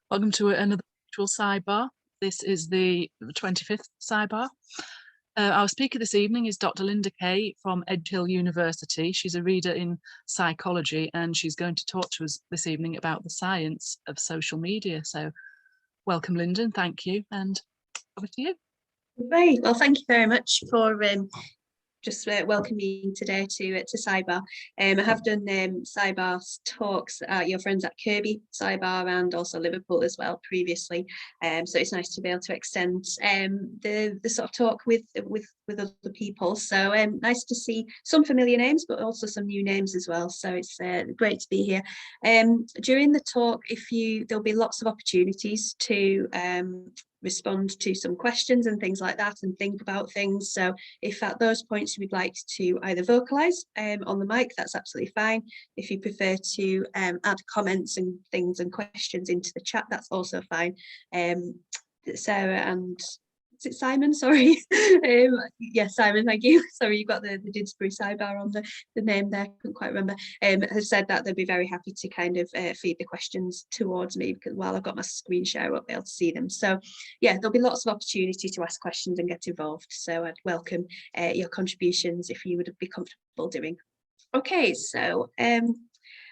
Welcome to another virtual sidebar. This is the 25th sidebar. Our speaker this evening is Dr. Linda Kaye from Edge Hill University. She's a reader in psychology and she's going to talk to us this evening about the science of social media. So welcome, Linda, and thank you, and over to you. Great. Well, thank you very much for just welcoming me today to Cyber. I have done Cyber talks at your friends at Kirby Cyber and also Liverpool as well previously. So it's nice to be able to extend the sort of talk with other people. So nice to see some familiar names, but also some new names as well. So it's great to be here. During the talk, there'll be lots of opportunities to respond to some questions and things like that and think about things. So if at those points you'd like to either vocalize on the mic, that's absolutely fine. If you prefer to add comments and things and questions into the chat, that's also fine. Sarah and is it Simon? Sorry. Yes, Simon, thank you. Sorry, you've got the Didsbury sidebar on the name there, couldn't quite remember. Has said that they'll be very happy to kind of feed the questions towards me, because while I've got my screen share, I won't be able to see them. So yeah, there'll be lots of opportunity to ask questions and get involved. So I'd welcome your contributions if you would be comfortable doing. Okay, so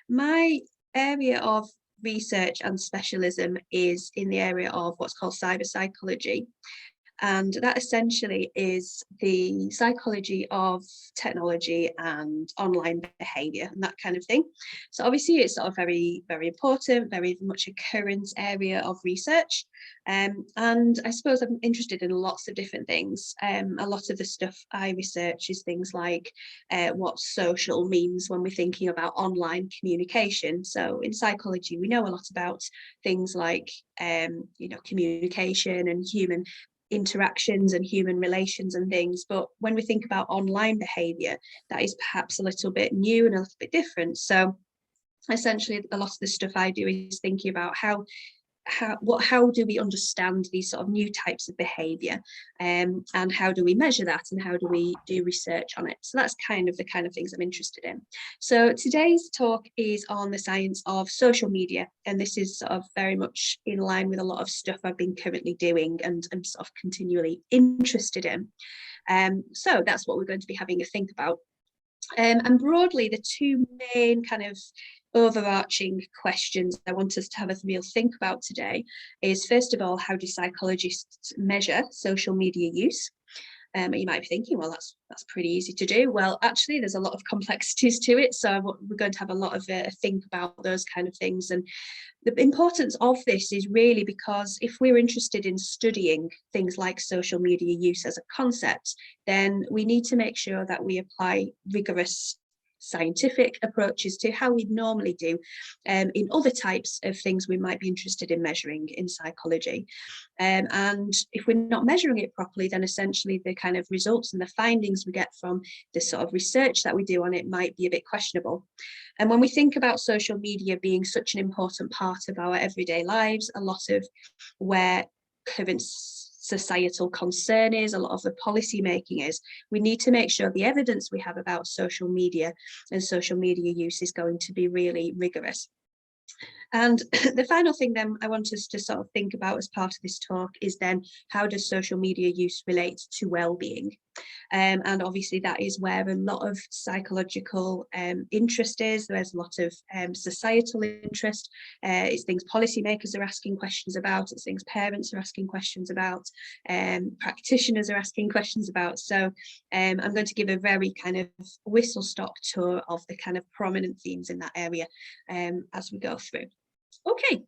my area of research and specialism is in the area of what's called cyberpsychology. And that essentially is the psychology of technology and online behaviour and that kind of thing. So obviously it's sort of very, very important, very much a current area of research. And I suppose I'm interested in lots of different things. A lot of the stuff I research is things like what social means when we're thinking about online communication. So in psychology, we know a lot about things like, communication and human interactions and human relations and things, but when we think about online behavior, that is perhaps a little bit new and a little bit different. So essentially a lot of the stuff I do is thinking about how do we understand these sort of new types of behavior, and how do we measure that, and how do we do research on it. So that's kind of the kind of things I'm interested in. So today's talk is on the science of social media, and this is sort of very much in line with a lot of stuff I've been currently doing and I'm sort of continually interested in. So that's what we're going to be having a think about. And broadly, the two main kind of overarching questions I want us to have a real think about today is, first of all, how do psychologists measure social media use? You might be thinking, well, that's pretty easy to do. Well, actually, there's a lot of complexities to it. So we're going to have a lot of think about those kind of things. And the importance of this is really because if we're interested in studying things like social media use as a concept, then we need to make sure that we apply rigorous scientific approaches to how we'd normally do in other types of things we might be interested in measuring in psychology. And if we're not measuring it properly, then essentially the kind of results and the findings we get from the sort of research that we do on it might be a bit questionable. And when we think about social media being such an important part of our everyday lives, a lot of where current societal concern is, a lot of the policy making is, we need to make sure the evidence we have about social media and social media use is going to be really rigorous. And the final thing then I want us to sort of think about as part of this talk is then, how does social media use relate to well-being? And obviously that is where a lot of psychological interest is. There's a lot of societal interest. It's things policymakers are asking questions about. It's things parents are asking questions about. Practitioners are asking questions about. So I'm going to give a very kind of whistle-stop tour of the kind of prominent themes in that area as we go through. Okay.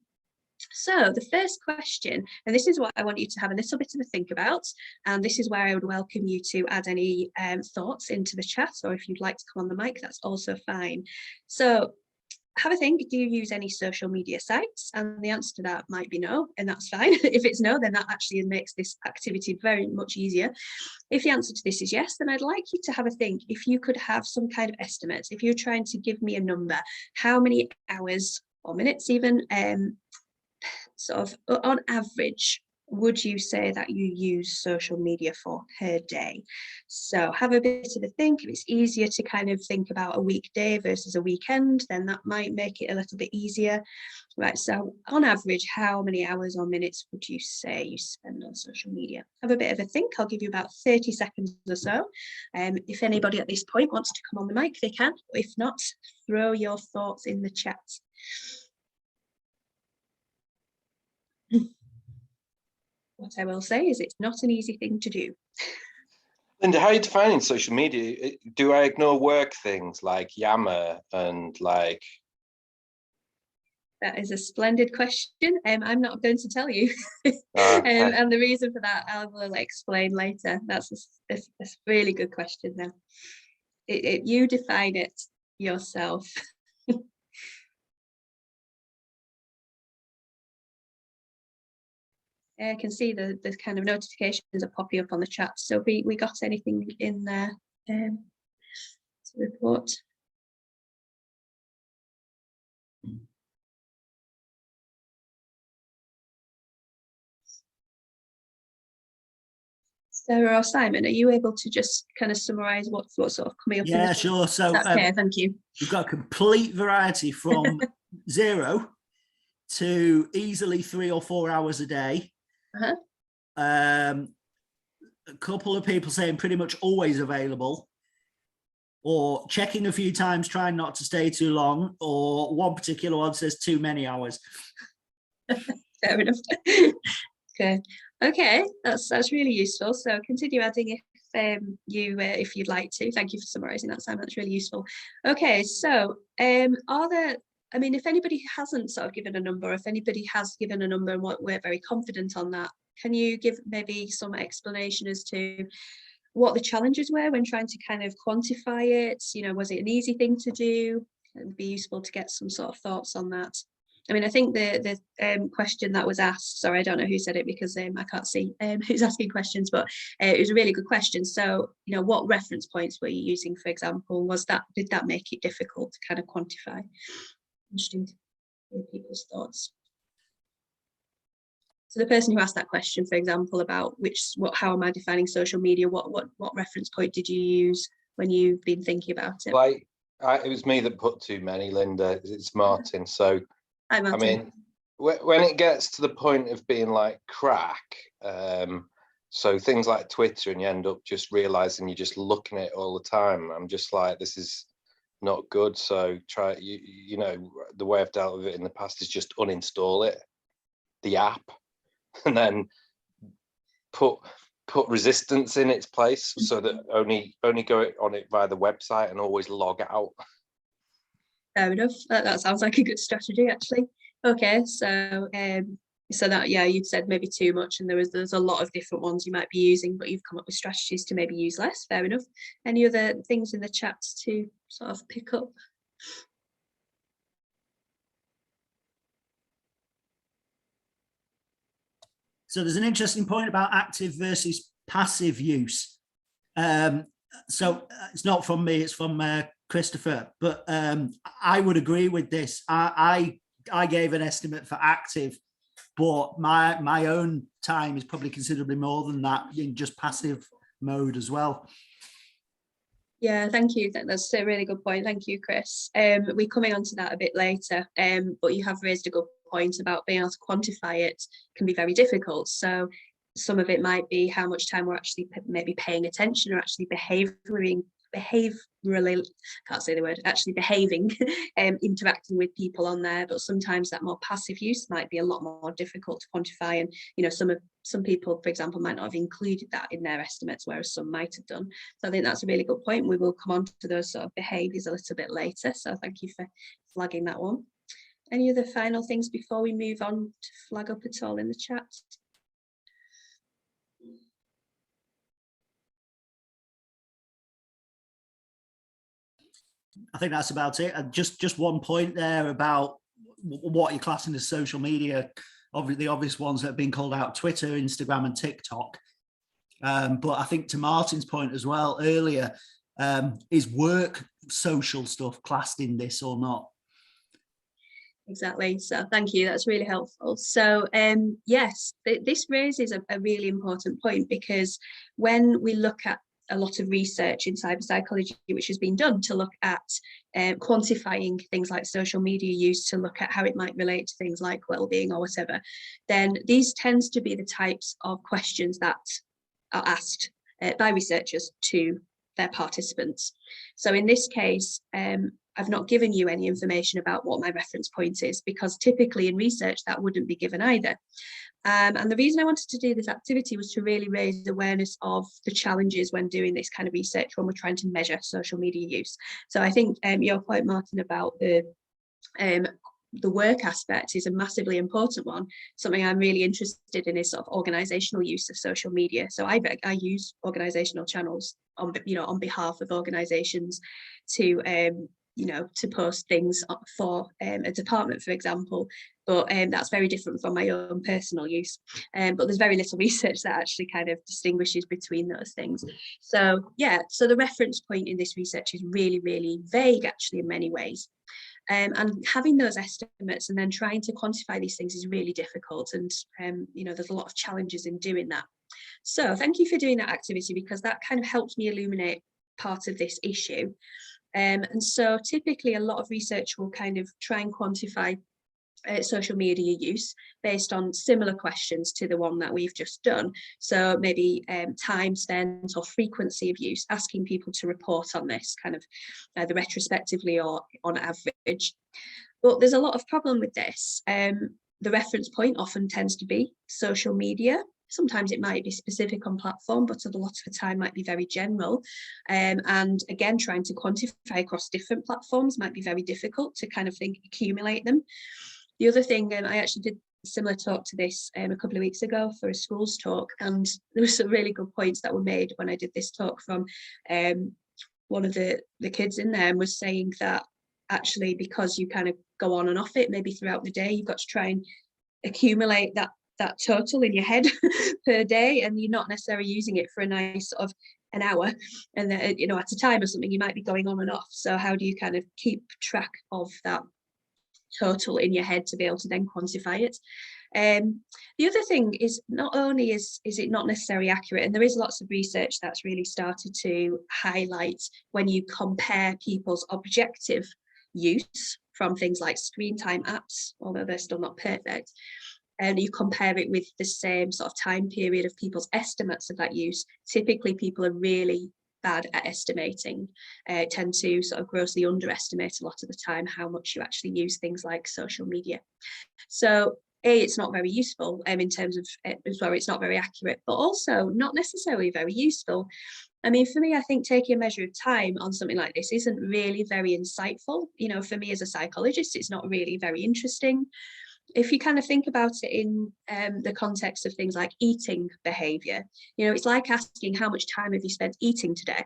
So the first question, and this is what I want you to have a little bit of a think about, and this is where I would welcome you to add any thoughts into the chat, or if you'd like to come on the mic, that's also fine. So have a think, do you use any social media sites? And the answer to that might be no, and that's fine. If it's no, then that actually makes this activity very much easier. If the answer to this is yes, then I'd like you to have a think, if you could have some kind of estimate, if you're trying to give me a number, how many hours or minutes even, sort of on average, would you say that you use social media for per day? So have a bit of a think. If it's easier to kind of think about a weekday versus a weekend, then that might make it a little bit easier. Right, so on average, how many hours or minutes would you say you spend on social media? Have a bit of a think. I'll give you about 30 seconds or so. If anybody at this point wants to come on the mic, they can. If not, throw your thoughts in the chat. What I will say is it's not an easy thing to do. Linda, how are you defining social media? Do I ignore work things like Yammer and like... That is a splendid question. I'm not going to tell you. Okay. And the reason for that I will explain later. That's a really good question though. You define it yourself. I can see the kind of notifications are popping up on the chat. So we got anything in there to report? Sarah or Simon, are you able to just kind of summarize what's sort of coming up? Yeah, sure. So okay, thank you. We've got a complete variety from 0 to easily 3 or 4 hours a day. A couple of people saying pretty much always available, or checking a few times, trying not to stay too long, or one particular one says too many hours. Fair enough. Okay, that's really useful. So continue adding if you'd like to. Thank you for summarising that, Simon. That's really useful. Okay, so are there? I mean, if anybody hasn't sort of given a number, if anybody has given a number and we're very confident on that, can you give maybe some explanation as to what the challenges were when trying to kind of quantify it? You know, was it an easy thing to do? It would be useful to get some sort of thoughts on that. I mean, I think the question that was asked, sorry, I don't know who said it because I can't see who's asking questions, but it was a really good question. So, you know, what reference points were you using, for example? Did that make it difficult to kind of quantify? Interesting to hear people's thoughts. So the person who asked that question, for example, about how am I defining social media? What reference point did you use when you've been thinking about it? Like, it was me that put too many, Linda. It's Martin. So, Hi, Martin. I mean, when it gets to the point of being like crack, so things like Twitter, and you end up just realizing you're just looking at it all the time. I'm just like, this is not good. So try, you know, the way I've dealt with it in the past is just uninstall it, the app, and then put resistance in its place so that only go on it via the website and always log out. Fair enough. That sounds like a good strategy, actually. Okay, so that, yeah, you'd said maybe too much, and there's a lot of different ones you might be using, but you've come up with strategies to maybe use less. Fair enough. Any other things in the chat to sort of pick up? So there's an interesting point about active versus passive use. So it's not from me, it's from Christopher, but I would agree with this. I gave an estimate for active, but my own time is probably considerably more than that in just passive mode as well. Yeah, thank you. That's a really good point. Thank you, Chris. We're coming on to that a bit later, but you have raised a good point about being able to quantify it can be very difficult. So some of it might be how much time we're actually maybe paying attention or actually behaving, can't say the word, actually behaving, interacting with people on there. But sometimes that more passive use might be a lot more difficult to quantify. And, you know, some people, for example, might not have included that in their estimates, whereas some might have done. So I think that's a really good point. We will come on to those sort of behaviours a little bit later. So thank you for flagging that one. Any other final things before we move on to flag up at all in the chat? I think that's about it. And just one point there about what you're classing as social media. Obviously, the obvious ones that have been called out: Twitter, Instagram, and TikTok. But I think to Martin's point as well earlier, is work social stuff classed in this or not? Exactly. So thank you. That's really helpful. So yes, this raises a really important point, because when we look at a lot of research in cyberpsychology, which has been done to look at quantifying things like social media use, to look at how it might relate to things like well-being or whatever, then these tends to be the types of questions that are asked by researchers to their participants. So in this case, I've not given you any information about what my reference point is, because typically in research that wouldn't be given either. And the reason I wanted to do this activity was to really raise awareness of the challenges when doing this kind of research, when we're trying to measure social media use. So I think your point, Martin, about the work aspect is a massively important one. Something I'm really interested in is sort of organizational use of social media. So I use organizational channels on behalf of organizations to to post things for a department, for example, but that's very different from my own personal use. But there's very little research that actually kind of distinguishes between those things. So yeah, so the reference point in this research is really, really vague actually in many ways. And having those estimates and then trying to quantify these things is really difficult, and there's a lot of challenges in doing that. So thank you for doing that activity, because that kind of helps me illuminate part of this issue. And so typically a lot of research will kind of try and quantify social media use based on similar questions to the one that we've just done. So maybe time spent or frequency of use, asking people to report on this kind of either retrospectively or on average. But there's a lot of problem with this. The reference point often tends to be social media. Sometimes it might be specific on platform, but a lot of the time might be very general. And again, trying to quantify across different platforms might be very difficult to kind of accumulate them. The other thing, I actually did a similar talk to this a couple of weeks ago for a schools talk, and there were some really good points that were made when I did this talk from one of the kids in there, and was saying that actually, because you kind of go on and off it maybe throughout the day, you've got to try and accumulate that total in your head per day, and you're not necessarily using it for a nice sort of an hour and then at a time or something. You might be going on and off. So how do you kind of keep track of that total in your head to be able to then quantify it? The other thing is, not only is it not necessarily accurate, and there is lots of research that's really started to highlight when you compare people's objective use from things like screen time apps, although they're still not perfect, and you compare it with the same sort of time period of people's estimates of that use, typically people are really bad at estimating, tend to sort of grossly underestimate a lot of the time how much you actually use things like social media. So it's not very useful in terms of, it's not very accurate, but also not necessarily very useful. I mean, for me, I think taking a measure of time on something like this isn't really very insightful. For me as a psychologist, it's not really very interesting. If you kind of think about it in the context of things like eating behavior, it's like asking how much time have you spent eating today?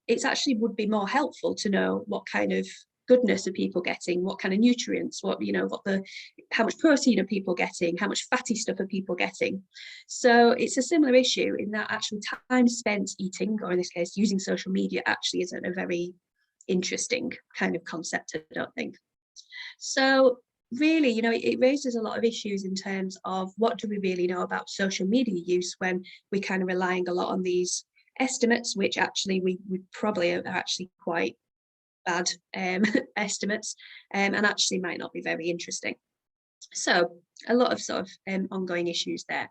It's actually would be more helpful to know what kind of goodness are people getting, what kind of nutrients, how much protein are people getting, how much fatty stuff are people getting. So it's a similar issue in that actual time spent eating, or in this case using social media, actually isn't a very interesting kind of concept, I don't think. So really, it raises a lot of issues in terms of what do we really know about social media use when we're kind of relying a lot on these estimates, which actually we probably are actually quite bad estimates, and actually might not be very interesting. So a lot of sort of ongoing issues there.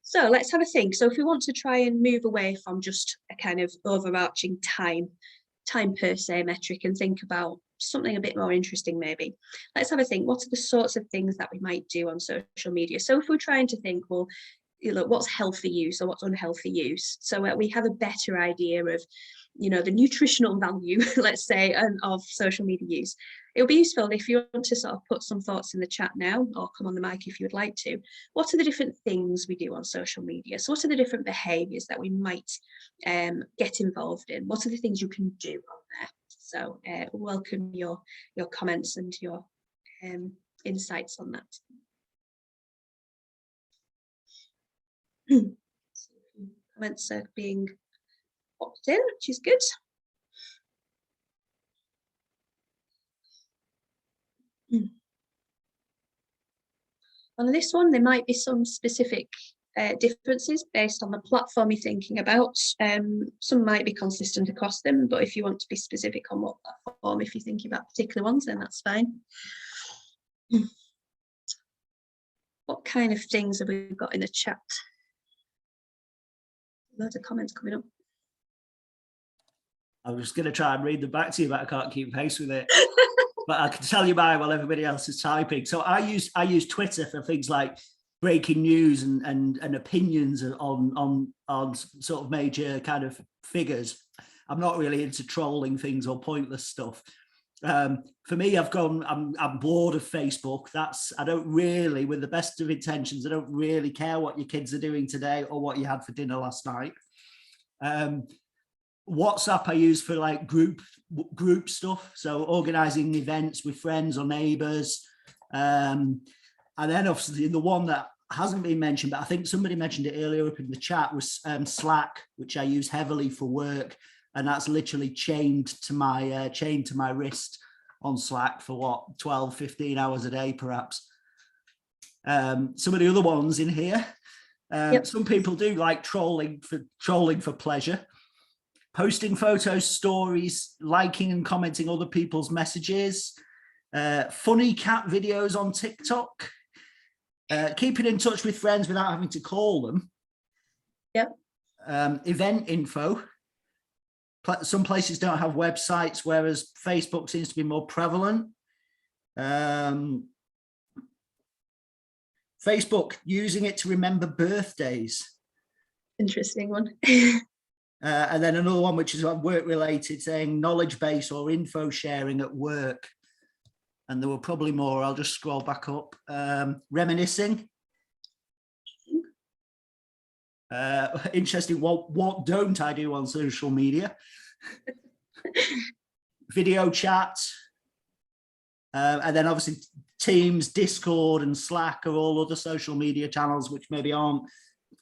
So let's have a think. So if we want to try and move away from just a kind of overarching time per se metric and think about something a bit more interesting, maybe let's have a think, what are the sorts of things that we might do on social media? So if we're trying to think, well, what's healthy use or what's unhealthy use, so we have a better idea of the nutritional value, let's say, of social media use. It'll be useful if you want to sort of put some thoughts in the chat now, or come on the mic if you would like to. What are the different things we do on social media? So what are the different behaviours that we might get involved in? What are the things you can do on there? So welcome your comments and your insights on that. Comments are being popped in, which is good. On this one, there might be some specific differences based on the platform you're thinking about. Some might be consistent across them, but if you want to be specific on what platform, if you're thinking about particular ones, then that's fine. What kind of things have we got in the chat? Loads of comments coming up. I was just going to try and read them back to you, but I can't keep pace with it. But I can tell you mine while everybody else is typing. So I use Twitter for things like breaking news and opinions on sort of major kind of figures. I'm not really into trolling things or pointless stuff. For me, I'm bored of Facebook. I don't really, with the best of intentions, I don't really care what your kids are doing today or what you had for dinner last night. WhatsApp I use for like group stuff, so organizing events with friends or neighbors. And then obviously the one that hasn't been mentioned, but I think somebody mentioned it earlier up in the chat, was Slack, which I use heavily for work, and that's literally chained to my wrist on Slack for what, 12-15 hours a day perhaps. Some of the other ones in here, Yep. Some people do like trolling for pleasure. Posting photos, stories, liking and commenting other people's messages, funny cat videos on TikTok, keeping in touch with friends without having to call them. Yep. Event info. Some places don't have websites, whereas Facebook seems to be more prevalent. Facebook, using it to remember birthdays. Interesting one. And then another one, which is work related, saying knowledge base or info sharing at work. And there were probably more. I'll just scroll back up. Reminiscing. Interesting. What don't I do on social media? Video chat. And then obviously Teams, Discord and Slack are all other social media channels, which maybe aren't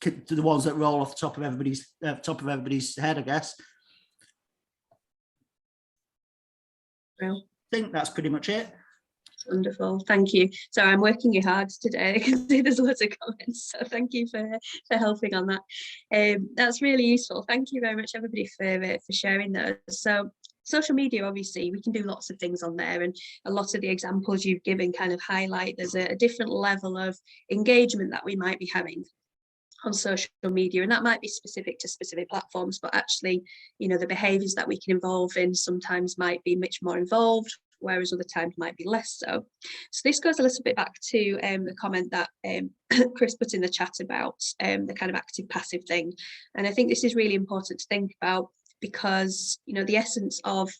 to the ones that roll off the top of everybody's head, I guess. Well, I think that's pretty much it. Wonderful, thank you. So I'm working you hard today. I can see there's lots of comments, so thank you for helping on that. That's really useful. Thank you very much, everybody, for sharing those. So social media, obviously, we can do lots of things on there, and a lot of the examples you've given kind of highlight there's a different level of engagement that we might be having on social media, and that might be specific to specific platforms, but actually, you know, the behaviors that we can involve in sometimes might be much more involved, whereas other times might be less so. So this goes a little bit back to the comment that Chris put in the chat about the kind of active passive thing, and I think this is really important to think about, because, you know, the essence of,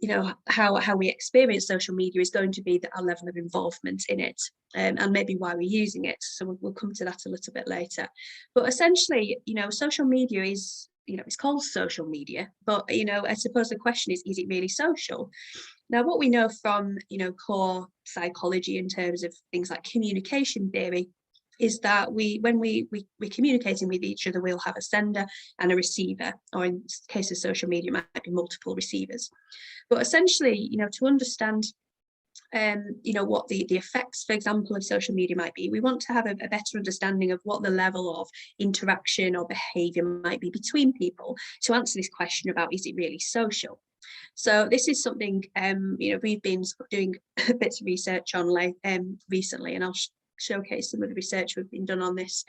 you know, how we experience social media is going to be our level of involvement in it, and maybe why we're using it. So we'll come to that a little bit later. But essentially, you know, social media is, you know, it's called social media, but, you know, I suppose the question is it really social? Now, what we know from, you know, core psychology in terms of things like communication theory is that when we're communicating with each other, we'll have a sender and a receiver, or in the case of social media, might be multiple receivers. But essentially, you know, to understand, you know, what the effects, for example, of social media might be, we want to have a better understanding of what the level of interaction or behaviour might be between people to answer this question about, is it really social? So this is something, you know, we've been doing bits of research on recently, and I'll showcase some of the research we've been done on this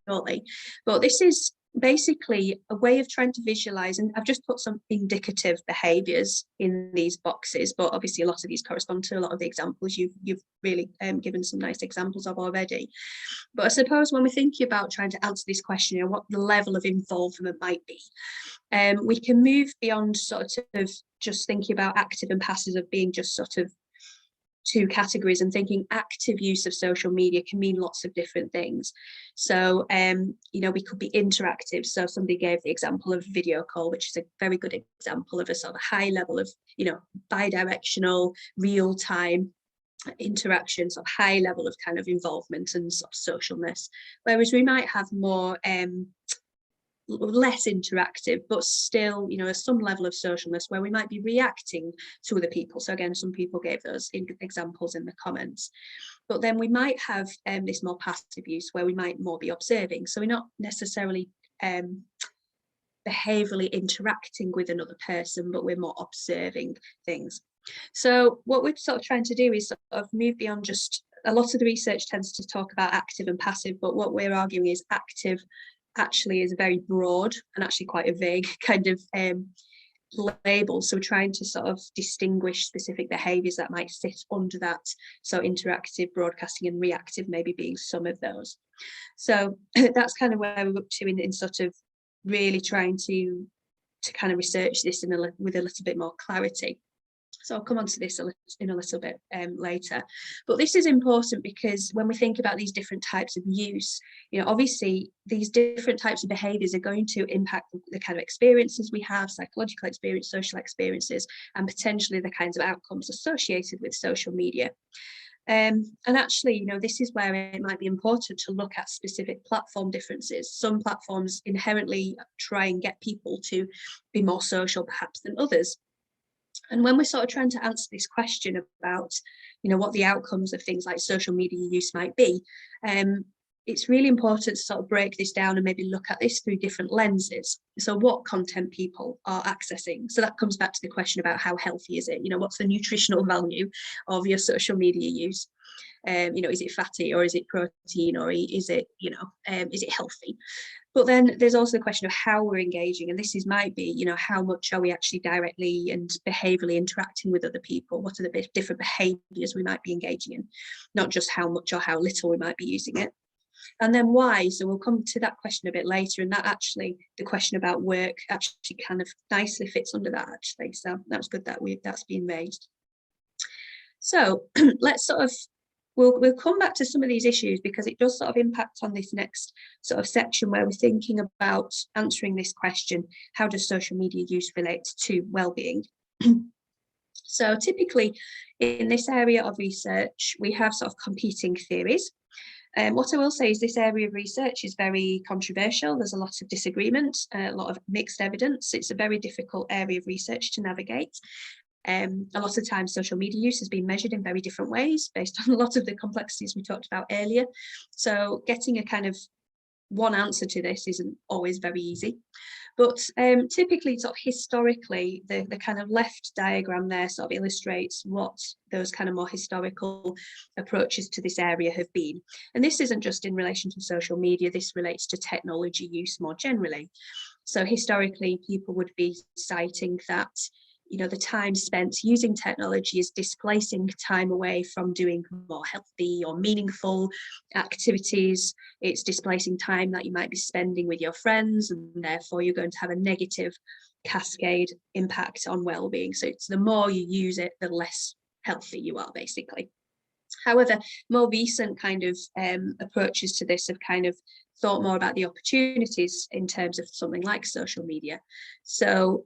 shortly. But this is basically a way of trying to visualize, and I've just put some indicative behaviors in these boxes, but obviously a lot of these correspond to a lot of the examples you've really given some nice examples of already. But I suppose when we're thinking about trying to answer this question, you know, what the level of involvement might be, we can move beyond sort of just thinking about active and passive of being just sort of two categories, and thinking active use of social media can mean lots of different things. So you know, we could be interactive. So somebody gave the example of video call, which is a very good example of a sort of high level of, you know, bi-directional, real-time interaction, sort of high level of kind of involvement and sort of socialness. Whereas we might have more less interactive, but still, you know, some level of socialness where we might be reacting to other people. So again, some people gave those examples in the comments. But then we might have this more passive use where we might more be observing. So we're not necessarily behaviorally interacting with another person, but we're more observing things. So what we're sort of trying to do is sort of move beyond just, a lot of the research tends to talk about active and passive, but what we're arguing is active actually is very broad and actually quite a vague kind of label. So we're trying to sort of distinguish specific behaviours that might sit under that. So interactive, broadcasting, and reactive maybe being some of those. So that's kind of where we're up to in sort of really trying to kind of research this with a little bit more clarity. So I'll come on to this in a little bit later. But this is important because when we think about these different types of use, you know, obviously these different types of behaviours are going to impact the kind of experiences we have, psychological experience, social experiences, and potentially the kinds of outcomes associated with social media. And actually, you know, this is where it might be important to look at specific platform differences. Some platforms inherently try and get people to be more social perhaps than others. And when we're sort of trying to answer this question about, you know, what the outcomes of things like social media use might be, it's really important to sort of break this down and maybe look at this through different lenses. So what content people are accessing. So that comes back to the question about how healthy is it? You know, what's the nutritional value of your social media use? You know, is it fatty or is it protein or is it, you know, is it healthy? But then there's also the question of how we're engaging, and this might be, you know, how much are we actually directly and behaviourally interacting with other people? What are the different behaviours we might be engaging in? Not just how much or how little we might be using it. And then why? So we'll come to that question a bit later, and that actually, the question about work actually kind of nicely fits under that actually. So that's good that that's been raised. So let's sort of, we'll come back to some of these issues because it does sort of impact on this next sort of section where we're thinking about answering this question: how does social media use relate to well-being? So typically in this area of research, we have sort of competing theories. What I will say is this area of research is very controversial. There's a lot of disagreement, a lot of mixed evidence. It's a very difficult area of research to navigate. A lot of times social media use has been measured in very different ways based on a lot of the complexities we talked about earlier. So getting a kind of one answer to this isn't always very easy. But typically, sort of historically, the kind of left diagram there sort of illustrates what those kind of more historical approaches to this area have been. And this isn't just in relation to social media, this relates to technology use more generally. So historically, people would be citing that, you know, the time spent using technology is displacing time away from doing more healthy or meaningful activities. It's displacing time that you might be spending with your friends, and therefore you're going to have a negative cascade impact on well-being. So it's the more you use it, the less healthy you are, basically. However, more recent kind of approaches to this have kind of thought more about the opportunities in terms of something like social media. So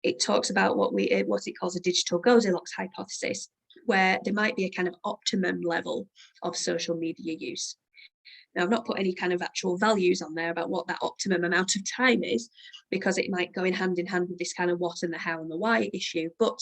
it talks about what it calls a digital Goldilocks hypothesis, where there might be a kind of optimum level of social media use. Now, I've not put any kind of actual values on there about what that optimum amount of time is, because it might go in hand with this kind of what and the how and the why issue. But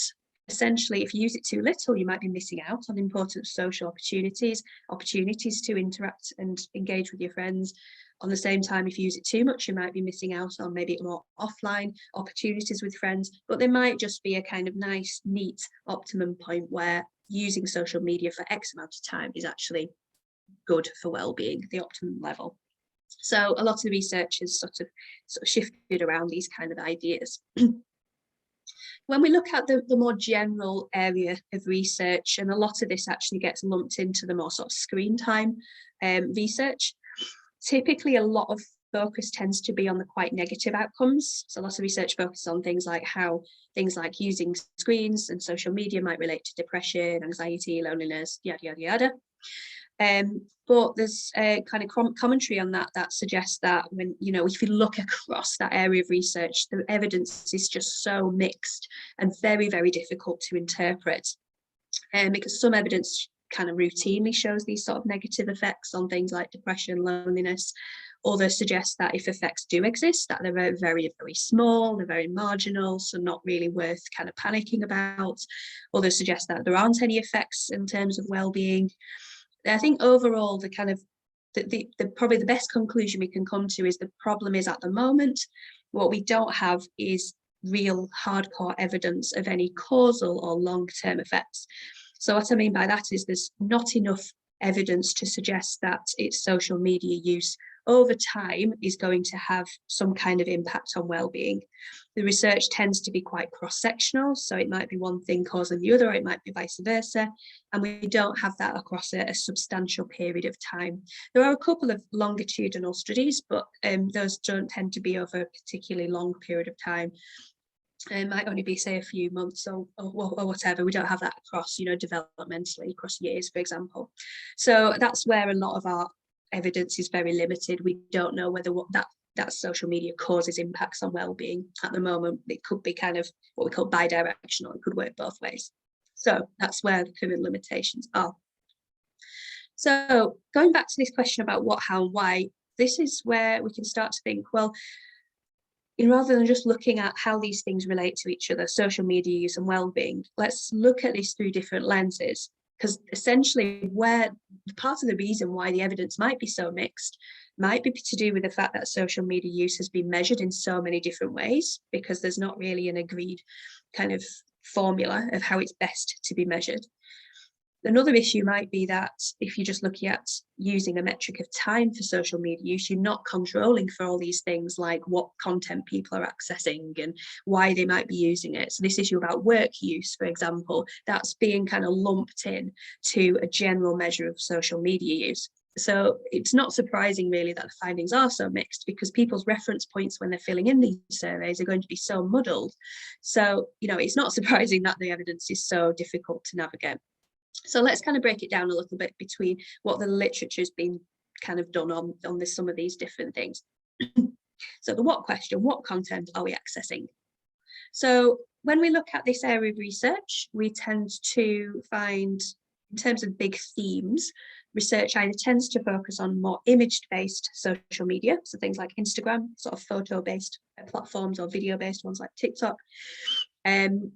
essentially, if you use it too little, you might be missing out on important social opportunities to interact and engage with your friends. On the same time, if you use it too much, you might be missing out on maybe more offline opportunities with friends, but there might just be a kind of nice, neat optimum point where using social media for X amount of time is actually good for well-being, the optimum level. So a lot of the research has sort of shifted around these kind of ideas. When we look at the more general area of research, and a lot of this actually gets lumped into the more sort of screen time research, typically a lot of focus tends to be on the quite negative outcomes. So a lot of research focuses on things like how things like using screens and social media might relate to depression, anxiety, loneliness, yada, yada, yada. But there's a kind of commentary on that suggests that when, you know, if you look across that area of research, the evidence is just so mixed and very, very difficult to interpret. Because some evidence kind of routinely shows these sort of negative effects on things like depression, loneliness. Others suggest that if effects do exist, that they're very, very, very small, they're very marginal, so not really worth kind of panicking about. Others suggest that there aren't any effects in terms of well-being. I think overall, the kind of probably the best conclusion we can come to is the problem is, at the moment, what we don't have is real hardcore evidence of any causal or long-term effects. So what I mean by that is there's not enough evidence to suggest that its social media use over time is going to have some kind of impact on well-being. The research tends to be quite cross-sectional, so it might be one thing causing the other, or it might be vice versa, and we don't have that across a substantial period of time. There are a couple of longitudinal studies, but those don't tend to be over a particularly long period of time. It might only be, say, a few months or whatever. We don't have that across, developmentally across years, for example. So that's where a lot of our evidence is very limited. We don't know whether that social media causes impacts on well-being at the moment. It could be kind of what we call bidirectional. It could work both ways. So that's where the current limitations are. So going back to this question about what, how, and why, this is where we can start to think, well, rather than just looking at how these things relate to each other, social media use and well-being, let's look at this through different lenses. Because essentially, where part of the reason why the evidence might be so mixed might be to do with the fact that social media use has been measured in so many different ways, because there's not really an agreed kind of formula of how it's best to be measured. Another issue might be that if you're just looking at using a metric of time for social media use, you're not controlling for all these things like what content people are accessing and why they might be using it. So this issue about work use, for example, that's being kind of lumped in to a general measure of social media use. So it's not surprising really that the findings are so mixed, because people's reference points when they're filling in these surveys are going to be so muddled. So, it's not surprising that the evidence is so difficult to navigate. So let's kind of break it down a little bit between what the literature's been kind of done on some of these different things. So the what question, what content are we accessing? So when we look at this area of research, we tend to find, in terms of big themes, research either tends to focus on more image-based social media, so things like Instagram, sort of photo-based platforms, or video-based ones like TikTok,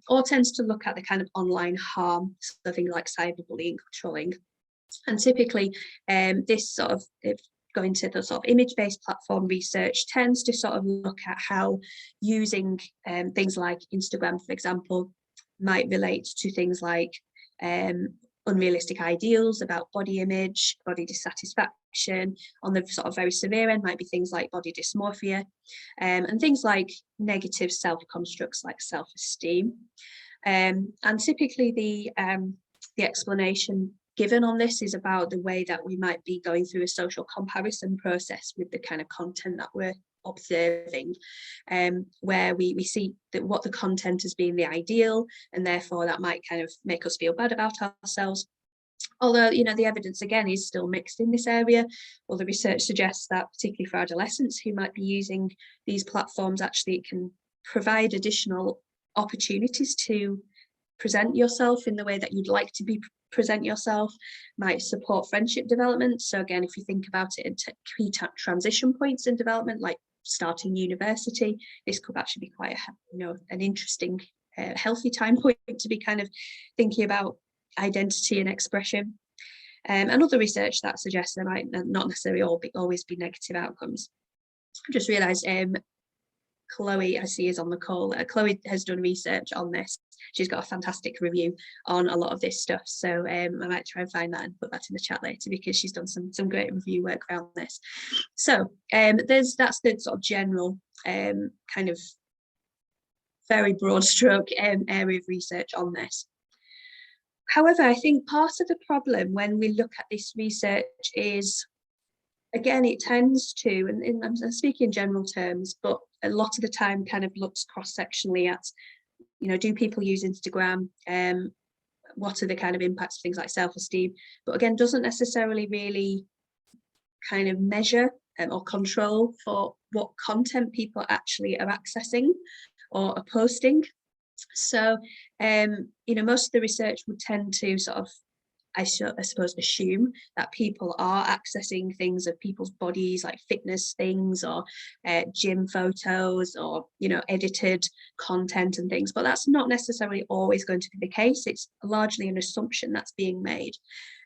or tends to look at the kind of online harm, so things like cyberbullying, trolling. And typically this sort of going to the sort of image-based platform research tends to sort of look at how using things like Instagram, for example, might relate to things like unrealistic ideals about body image, body dissatisfaction. On the sort of very severe end might be things like body dysmorphia, and things like negative self-constructs like self-esteem. And typically the explanation given on this is about the way that we might be going through a social comparison process with the kind of content that we're observing, where we see that what the content has been the ideal, and therefore that might kind of make us feel bad about ourselves. Although, the evidence again is still mixed in this area. Well, the research suggests that particularly for adolescents who might be using these platforms, actually it can provide additional opportunities to present yourself in the way that you'd like to present yourself, might support friendship development. So again, if you think about it in key transition points in development, like starting university, this could actually be quite an interesting healthy time point to be kind of thinking about identity and expression. And other research that suggests there might not necessarily always be negative outcomes. I just realised Chloe, I see, is on the call. Chloe has done research on this. She's got a fantastic review on a lot of this stuff. So I might try and find that and put that in the chat later, because she's done some great review work around this. So that's the sort of general kind of very broad stroke area of research on this. However, I think part of the problem when we look at this research is, again, it tends to, and I'm speaking in general terms, but a lot of the time kind of looks cross-sectionally at, do people use Instagram? What are the kind of impacts of things like self-esteem? But again, doesn't necessarily really kind of measure or control for what content people actually are accessing or are posting. So, most of the research would tend to sort of I suppose assume that people are accessing things of people's bodies, like fitness things or gym photos or, you know, edited content and things, but that's not necessarily always going to be the case. It's largely an assumption that's being made.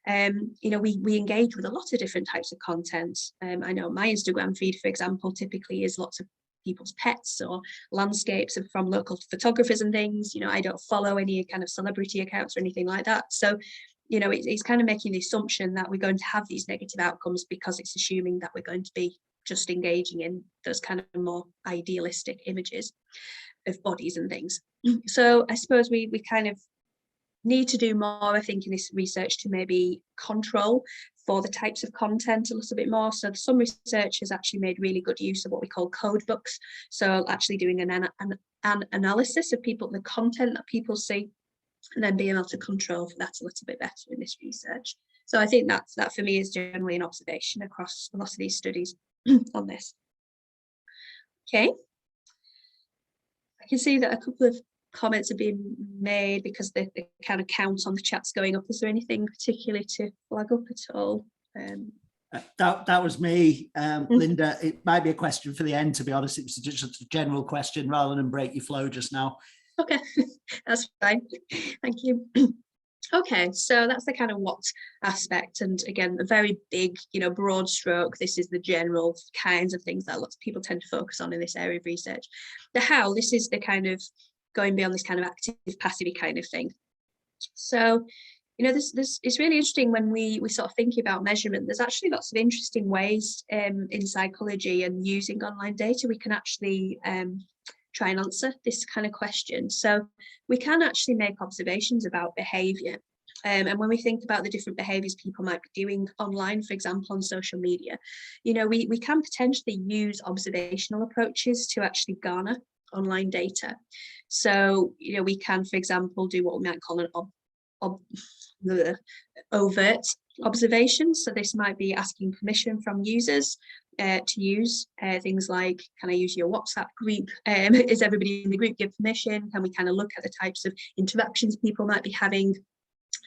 You know, we engage with a lot of different types of content. I know my Instagram feed, for example, typically is lots of people's pets or landscapes from local photographers and things. You know, I don't follow any kind of celebrity accounts or anything like that. So, you know, it's kind of making the assumption that we're going to have these negative outcomes because it's assuming that we're going to be just engaging in those kind of more idealistic images of bodies and things. So I suppose we kind of need to do more, I think, in this research to maybe control for the types of content a little bit more. So some research has actually made really good use of what we call code books. So actually doing an analysis of the content that people see, and then being able to control for that a little bit better in this research. So I think that for me is generally an observation across a lot of these studies on this. Okay. I can see that a couple of comments have been made because the kind of count on the chat's going up. Is there anything particularly to flag up at all? That was me, Linda. It might be a question for the end, to be honest. It was just a general question rather than break your flow just now. Okay, that's fine. Thank you. Okay, so that's the kind of what aspect, and again, a very big, you know, broad stroke. This is the general kinds of things that lots of people tend to focus on in this area of research. The how, this is the kind of going beyond this kind of active passive kind of thing. So, you know, this is really interesting when we sort of think about measurement. There's actually lots of interesting ways in psychology and using online data we can actually try and answer this kind of question. So we can actually make observations about behavior. And when we think about the different behaviors people might be doing online, for example, on social media, you know, we can potentially use observational approaches to actually garner online data. So, you know, we can, for example, do what we might call an overt observation. So this might be asking permission from users to use things like, can I use your WhatsApp group? Is everybody in the group give permission? Can we kind of look at the types of interactions people might be having?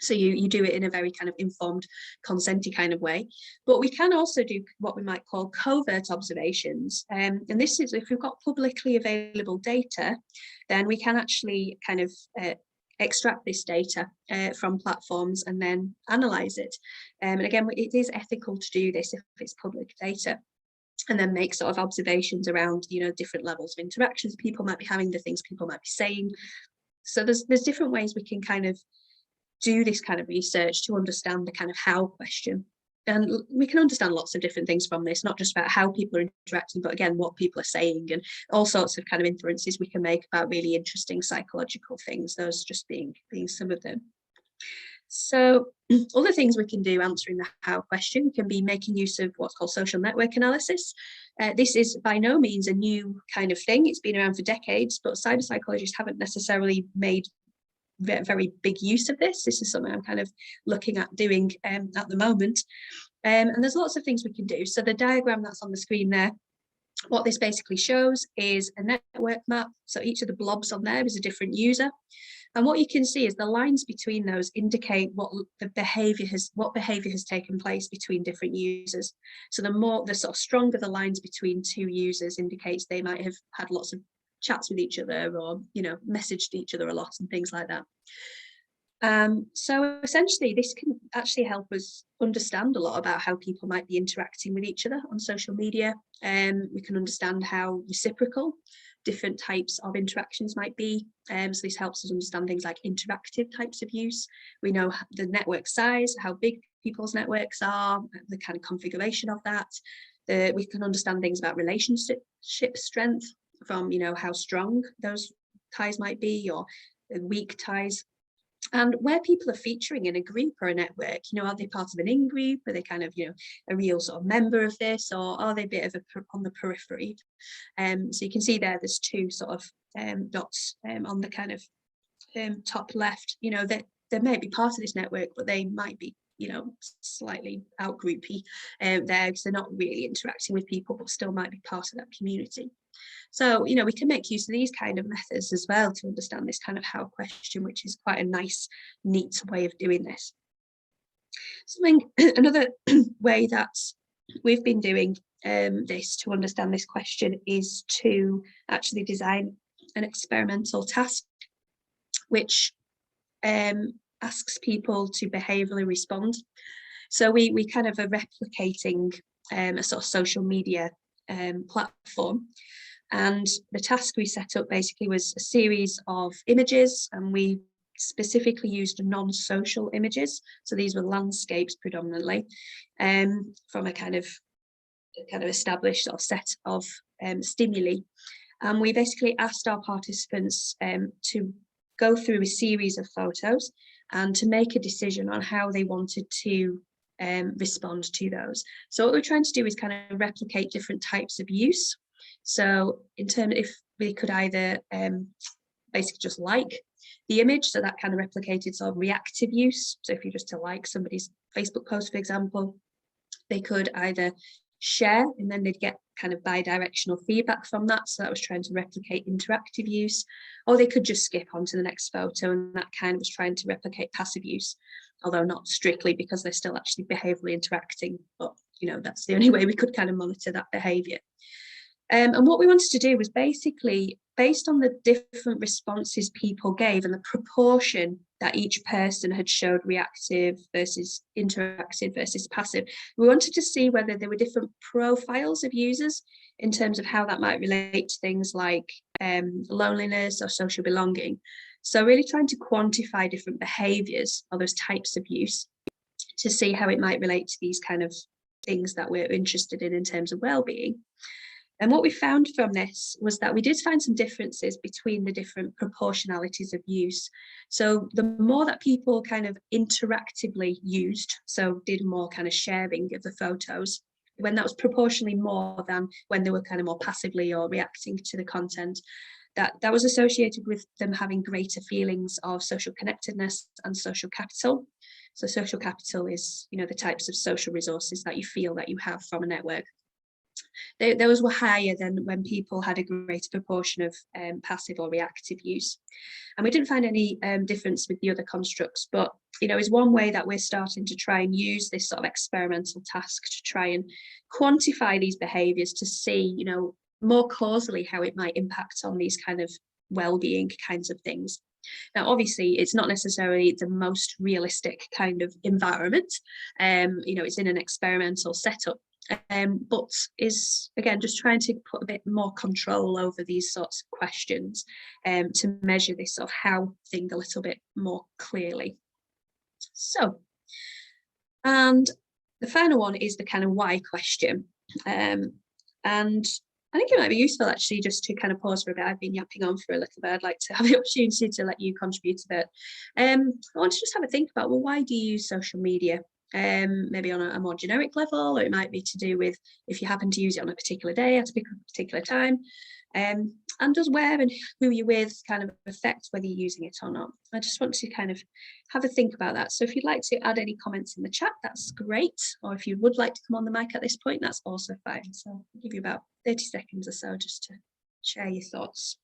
So you do it in a very kind of informed, consenty kind of way. But we can also do what we might call covert observations. And this is, if we've got publicly available data, then we can actually kind of extract this data from platforms and then analyze it. And again, it is ethical to do this if it's public data, and then make sort of observations around, you know, different levels of interactions people might be having, the things people might be saying. So there's different ways we can kind of do this kind of research to understand the kind of how question. And we can understand lots of different things from this, not just about how people are interacting, but again, what people are saying, and all sorts of kind of inferences we can make about really interesting psychological things, those just being some of them. So other things we can do answering the how question can be making use of what's called social network analysis. This is by no means a new kind of thing. It's been around for decades, but cyberpsychologists haven't necessarily made very big use of this. This is something I'm kind of looking at doing at the moment. And there's lots of things we can do. So the diagram that's on the screen there, what this basically shows is a network map. So each of the blobs on there is a different user. And what you can see is the lines between those indicate what behavior has taken place between different users. So the sort of stronger the lines between two users indicates they might have had lots of chats with each other, or, you know, messaged each other a lot and things like that. So essentially this can actually help us understand a lot about how people might be interacting with each other on social media. We can understand how reciprocal different types of interactions might be. So this helps us understand things like interactive types of use. We know the network size, how big people's networks are, the kind of configuration of that. We can understand things about relationship strength, from, you know, how strong those ties might be, or weak ties, and where people are featuring in a group or a network. You know, are they part of an in-group? Are they kind of, you know, a real sort of member of this, or are they a bit of on the periphery? So you can see there's two sort of dots on the kind of top left. You know, that they may be part of this network, but they might be, you know, slightly out-groupy there, because they're not really interacting with people, but still might be part of that community. So, you know, we can make use of these kind of methods as well to understand this kind of how question, which is quite a nice, neat way of doing this. Another way that we've been doing this to understand this question is to actually design an experimental task, which asks people to behaviourally respond. So we kind of are replicating a sort of social media platform. And the task we set up basically was a series of images, and we specifically used non-social images. So these were landscapes predominantly, from a kind of established sort of set of stimuli. And we basically asked our participants to go through a series of photos and to make a decision on how they wanted to respond to those. So what we're trying to do is kind of replicate different types of use. So in terms, if we could either basically just like the image, so that kind of replicated sort of reactive use. So if you just to like somebody's Facebook post, for example, they could either share and then they'd get kind of bi-directional feedback from that. So that was trying to replicate interactive use, or they could just skip on to the next photo, and that kind of was trying to replicate passive use, although not strictly, because they're still actually behaviourally interacting. But, you know, that's the only way we could kind of monitor that behaviour. And what we wanted to do was basically, based on the different responses people gave and the proportion that each person had showed reactive versus interactive versus passive, we wanted to see whether there were different profiles of users in terms of how that might relate to things like loneliness or social belonging. So really trying to quantify different behaviours or those types of use to see how it might relate to these kind of things that we're interested in terms of well-being. And what we found from this was that we did find some differences between the different proportionalities of use. So the more that people kind of interactively used, so did more kind of sharing of the photos, when that was proportionally more than when they were kind of more passively or reacting to the content, that was associated with them having greater feelings of social connectedness and social capital. So social capital is, you know, the types of social resources that you feel that you have from a network. Those were higher than when people had a greater proportion of passive or reactive use. And we didn't find any difference with the other constructs, but, you know, is one way that we're starting to try and use this sort of experimental task to try and quantify these behaviours to see, you know, more causally how it might impact on these kind of well-being kinds of things. Now, obviously, it's not necessarily the most realistic kind of environment. You know, it's in an experimental setup. But is, again, just trying to put a bit more control over these sorts of questions to measure this sort of how thing a little bit more clearly. So, and the final one is the kind of why question. And I think it might be useful actually just to kind of pause for a bit. I've been yapping on for a little bit. I'd like to have the opportunity to let you contribute a bit. I want to just have a think about, well, why do you use social media? Maybe on a more generic level, or it might be to do with if you happen to use it on a particular day at a particular time, and does where and who you're with kind of affect whether you're using it or not. I just want to kind of have a think about that. So if you'd like to add any comments in the chat, that's great, or if you would like to come on the mic at this point, that's also fine. So I'll give you about 30 seconds or so just to share your thoughts.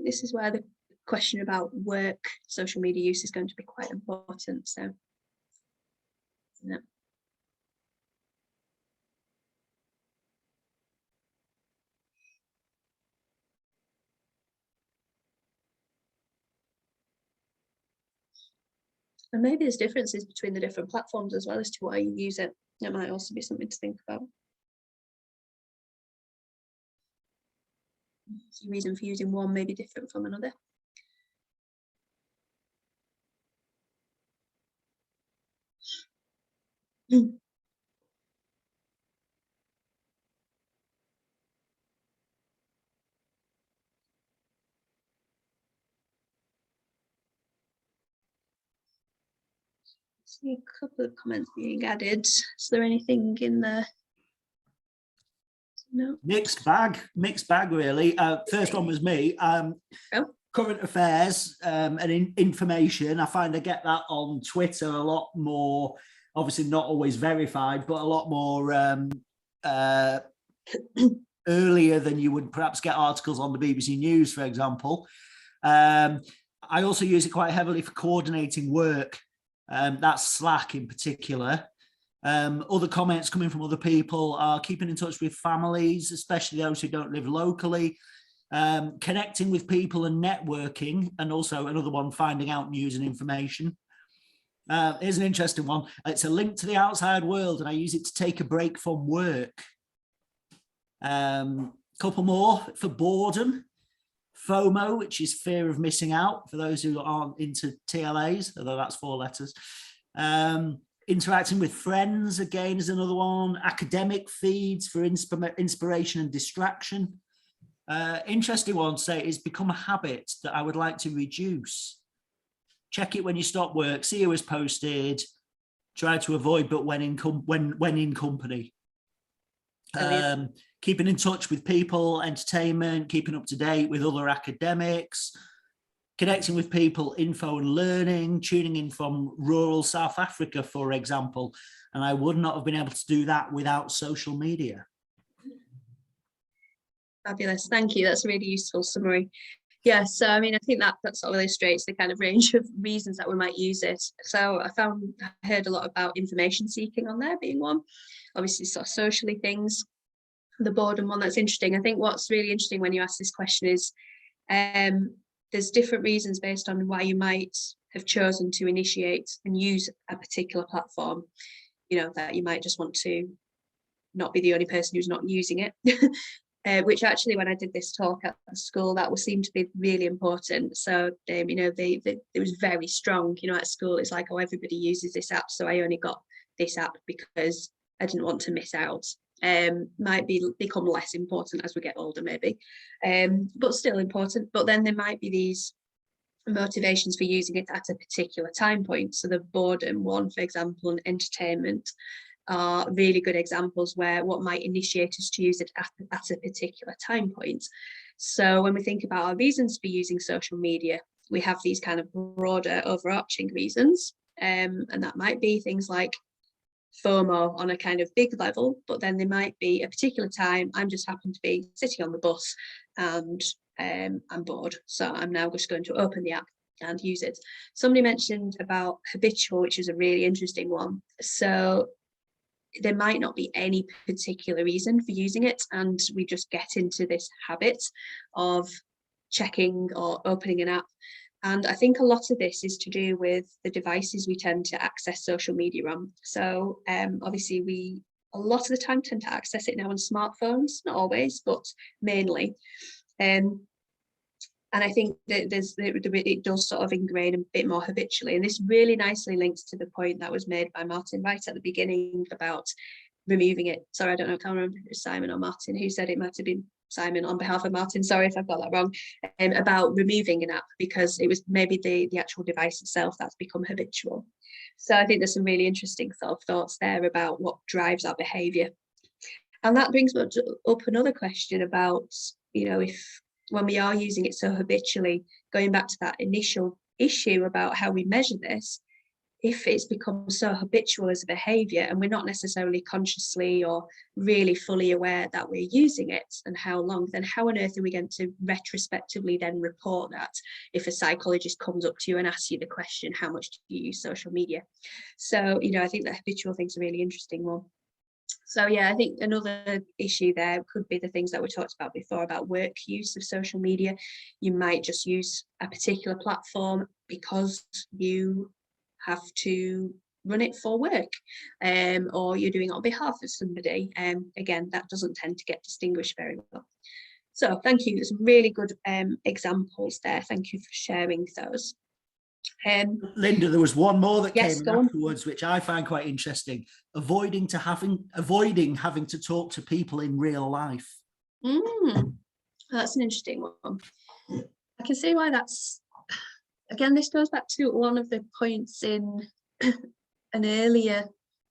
This is where the question about work social media use is going to be quite important. So, yeah. And maybe there's differences between the different platforms as well as to why you use it. That might also be something to think about. The reason for using one may be different from another. See a couple of comments being added. Is there anything in there? No. Mixed bag really. First one was me. Current affairs and information. I find I get that on Twitter a lot more obviously not always verified, but a lot more earlier than you would perhaps get articles on the BBC News, for example. I also use it quite heavily for coordinating work. That's Slack in particular. Other comments coming from other people are keeping in touch with families, especially those who don't live locally, connecting with people and networking, and also another one, finding out news and information. Here's an interesting one. It's a link to the outside world, and I use it to take a break from work. Couple more for boredom. FOMO, which is fear of missing out, for those who aren't into TLAs, although that's 4 letters. Interacting with friends, again, is another one. Academic feeds for inspiration and distraction. Interesting one, say, is become a habit that I would like to reduce. Check it when you stop work, see who has posted, try to avoid, but when in company. Keeping in touch with people, entertainment, keeping up to date with other academics, connecting with people, info and learning, tuning in from rural South Africa, for example. And I would not have been able to do that without social media. Fabulous, thank you. That's a really useful summary. Yeah, so I mean, I think that sort of illustrates the kind of range of reasons that we might use it. So I heard a lot about information seeking on there being one, obviously sort of socially things. The boredom one, that's interesting. I think what's really interesting when you ask this question is there's different reasons based on why you might have chosen to initiate and use a particular platform, you know, that you might just want to not be the only person who's not using it. Which actually, when I did this talk at the school, that would seem to be really important. So, you know, it was very strong, you know, at school. It's like, oh, everybody uses this app, so I only got this app because I didn't want to miss out. Might become less important as we get older, maybe, but still important. But then there might be these motivations for using it at a particular time point. So the boredom one, for example, and entertainment are really good examples where what might initiate us to use it at a particular time point. So when we think about our reasons for using social media, we have these kind of broader overarching reasons, and that might be things like FOMO on a kind of big level, but then there might be a particular time I'm just happen to be sitting on the bus and I'm bored, so I'm now just going to open the app and use it. Somebody mentioned about habitual, which is a really interesting one. So there might not be any particular reason for using it, and we just get into this habit of checking or opening an app. And I think a lot of this is to do with the devices we tend to access social media on. So obviously we a lot of the time tend to access it now on smartphones, not always, but mainly. And I think that it does sort of ingrain a bit more habitually. And this really nicely links to the point that was made by Martin right at the beginning about removing it. Sorry, I can't remember if it was Simon or Martin who said it. Might have been Simon on behalf of Martin, sorry if I've got that wrong, about removing an app because it was maybe the actual device itself that's become habitual. So I think there's some really interesting thoughts there about what drives our behaviour. And that brings up another question about, you know, if when we are using it so habitually, going back to that initial issue about how we measure this, if it's become so habitual as a behaviour and we're not necessarily consciously or really fully aware that we're using it and how long, then how on earth are we going to retrospectively then report that if a psychologist comes up to you and asks you the question, how much do you use social media? So, you know, I think the habitual thing's a really interesting one. So yeah, I think another issue there could be the things that we talked about before about work use of social media. You might just use a particular platform because you have to run it for work, or you're doing it on behalf of somebody. Again, that doesn't tend to get distinguished very well. So thank you. There's some really good examples there. Thank you for sharing those. Linda, there was one more that yes, came afterwards, which I find quite interesting. Avoiding having to talk to people in real life. That's an interesting one. I can see why that's. Again, this goes back to one of the points in an earlier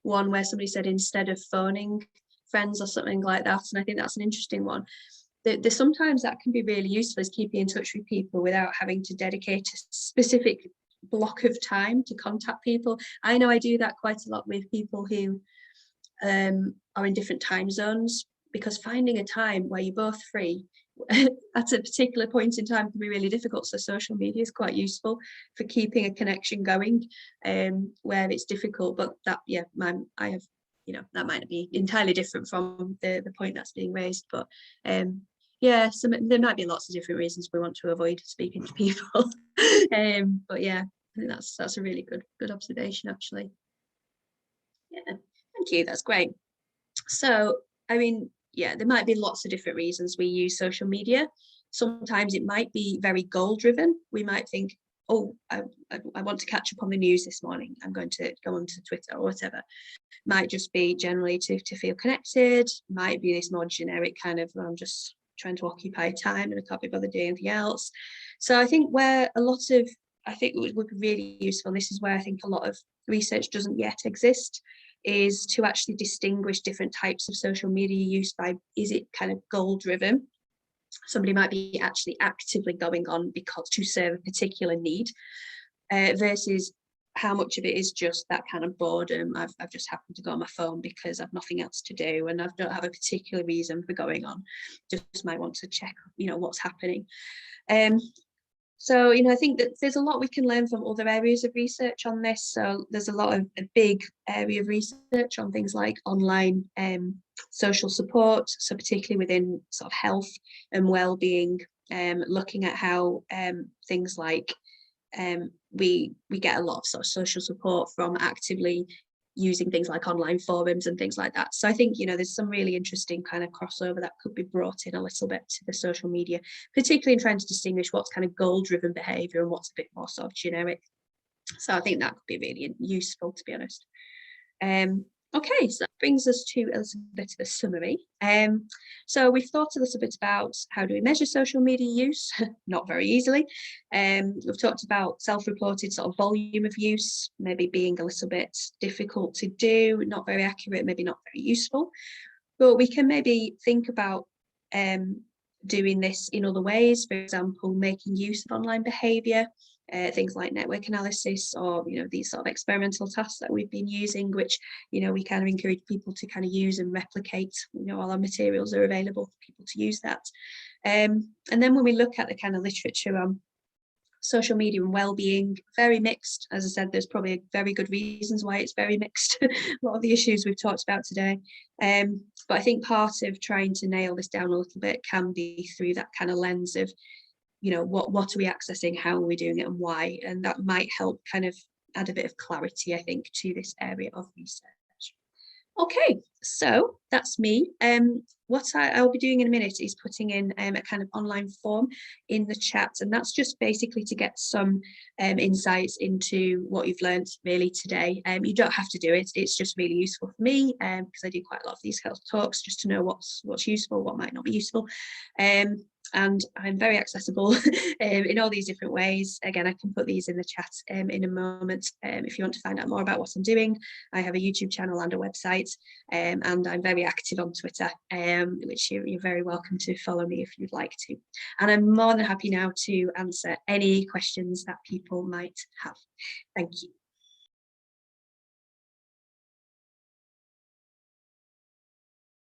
one where somebody said instead of phoning friends or something like that, and I think that's an interesting one. Sometimes that can be really useful, is keeping in touch with people without having to dedicate a specific block of time to contact people. I know I do that quite a lot with people who are in different time zones, because finding a time where you're both free at a particular point in time can be really difficult. So social media is quite useful for keeping a connection going where it's difficult. But that, yeah, I have, you know, that might be entirely different from the point that's being raised. But yeah, so there might be lots of different reasons we want to avoid speaking to people. But yeah, I think that's a really good observation, actually. Yeah, thank you. That's great. So, I mean, yeah, there might be lots of different reasons we use social media. Sometimes it might be very goal driven. We might think, oh, I want to catch up on the news this morning. I'm going to go onto Twitter or whatever. Might just be generally to feel connected. Might be this more generic kind of, I'm just trying to occupy time and I can't be bothered doing anything else. So I think where a lot of, I think would be really useful, and this is where I think a lot of research doesn't yet exist, is to actually distinguish different types of social media use by, is it kind of goal driven? Somebody might be actually actively going on because to serve a particular need, versus how much of it is just that kind of boredom. I've just happened to go on my phone because I've nothing else to do and I don't have a particular reason for going on, just might want to check, you know, what's happening. So, you know, I think that there's a lot we can learn from other areas of research on this. So there's a lot of a big area of research on things like online social support, so particularly within sort of health and well-being, looking at how things like we get a lot of sort of social support from actively using things like online forums and things like that. So I think, you know, there's some really interesting kind of crossover that could be brought in a little bit to the social media, particularly in trying to distinguish what's kind of goal-driven behaviour and what's a bit more sort of generic. So I think that could be really useful, to be honest. Okay, so that brings us to a little bit of a summary. So we've thought a little bit about how do we measure social media use, not very easily. We've talked about self-reported sort of volume of use, maybe being a little bit difficult to do, not very accurate, maybe not very useful. But we can maybe think about doing this in other ways, for example, making use of online behaviour, things like network analysis, or, you know, these sort of experimental tasks that we've been using, which, you know, we kind of encourage people to kind of use and replicate. You know, all our materials are available for people to use that. And then when we look at the kind of literature on social media and well-being, very mixed. As I said, there's probably very good reasons why it's very mixed. A lot of the issues we've talked about today. But I think part of trying to nail this down a little bit can be through that kind of lens of, you know, what are we accessing, how are we doing it, and why? And that might help kind of add a bit of clarity, I think, to this area of research. Okay, so that's me. What I'll be doing in a minute is putting in a kind of online form in the chat, and that's just basically to get some insights into what you've learned really today. You don't have to do it, it's just really useful for me because I do quite a lot of these health talks just to know what's useful, what might not be useful. And I'm very accessible in all these different ways. Again, I can put these in the chat in a moment if you want to find out more about what I'm doing. I have a YouTube channel and a website, and I'm very active on Twitter, which you're very welcome to follow me if you'd like to. And I'm more than happy now to answer any questions that people might have. Thank you.